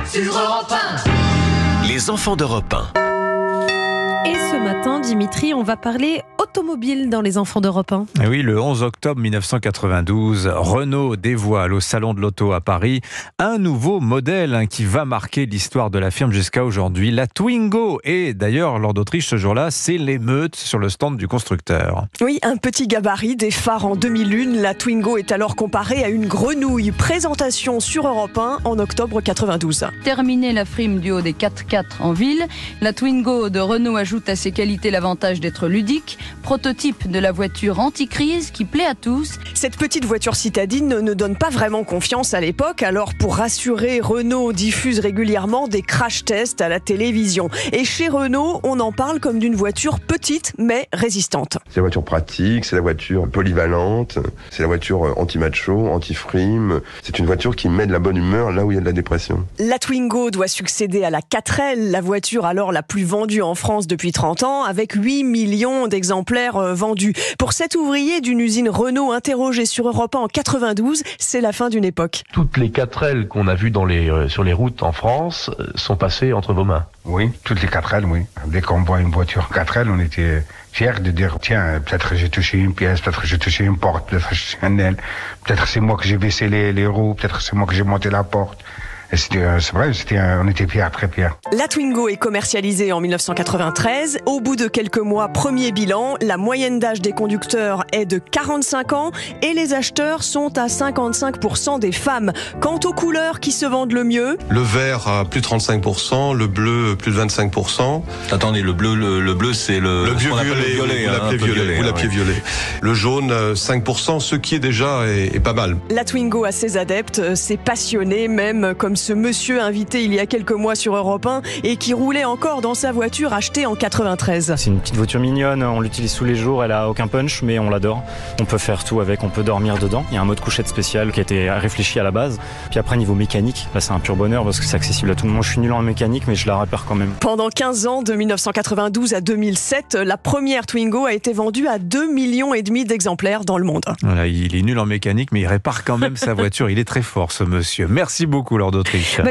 sur Europe 1. Les enfants d'Europe 1. Et ce matin, Dimitri, on va parler automobile dans les enfants d'Europe 1. Et oui, le 11 octobre 1992, Renault dévoile au Salon de l'Auto à Paris un nouveau modèle qui va marquer l'histoire de la firme jusqu'à aujourd'hui, la Twingo. Et d'ailleurs, lors d'Autriche ce jour-là, c'est l'émeute sur le stand du constructeur. Oui, un petit gabarit, des phares en demi-lune. La Twingo est alors comparée à une grenouille. Présentation sur Europe 1 en octobre 92. Terminer la frime du haut des 4x4 en ville, la Twingo de Renault ajoute à ses qualités l'avantage d'être ludique, prototype de la voiture anti-crise qui plaît à tous. Cette petite voiture citadine ne donne pas vraiment confiance à l'époque, alors pour rassurer, Renault diffuse régulièrement des crash tests à la télévision. Et chez Renault, on en parle comme d'une voiture petite mais résistante. C'est la voiture pratique, c'est la voiture polyvalente, c'est la voiture anti-macho, anti-frime. C'est une voiture qui met de la bonne humeur là où il y a de la dépression. La Twingo doit succéder à la 4L, la voiture alors la plus vendue en France depuis 30 ans, avec 8 millions d'exemplaires vendus. Pour cet ouvrier d'une usine Renault interrogé sur Europe 1 en 92, c'est la fin d'une époque. Toutes les 4L qu'on a vues sur les routes en France sont passées entre vos mains. Oui, toutes les 4L, oui. Dès qu'on voit une voiture 4L, on était fiers de dire, tiens, peut-être j'ai touché une pièce, peut-être j'ai touché une porte, peut-être j'ai touché un aile, peut-être c'est moi que j'ai baissé les roues, peut-être c'est moi que j'ai monté la porte. Et c'est vrai, on était fiers, très fiers. La Twingo est commercialisée en 1993. Au bout de quelques mois, premier bilan, la moyenne d'âge des conducteurs est de 45 ans et les acheteurs sont à 55% des femmes. Quant aux couleurs qui se vendent le mieux, le vert à plus de 35%, le bleu plus de 25%. Attendez, le bleu c'est le vieux violet, vous l'appelez violet. Le jaune 5%, ce qui est déjà est pas mal. La Twingo a ses adeptes, ses passionnés même, comme ce monsieur invité il y a quelques mois sur Europe 1 et qui roulait encore dans sa voiture achetée en 93. C'est une petite voiture mignonne, on l'utilise tous les jours, elle a aucun punch mais on l'adore. On peut faire tout avec, on peut dormir dedans. Il y a un mode couchette spécial qui a été réfléchi à la base. Puis après niveau mécanique, là c'est un pur bonheur parce que c'est accessible à tout le monde. Je suis nul en mécanique mais je la répare quand même. Pendant 15 ans, de 1992 à 2007, la première Twingo a été vendue à 2,5 millions d'exemplaires dans le monde. Voilà, il est nul en mécanique mais il répare quand même sa voiture. Il est très fort ce monsieur. Merci beaucoup lors d'Autriche. Justement.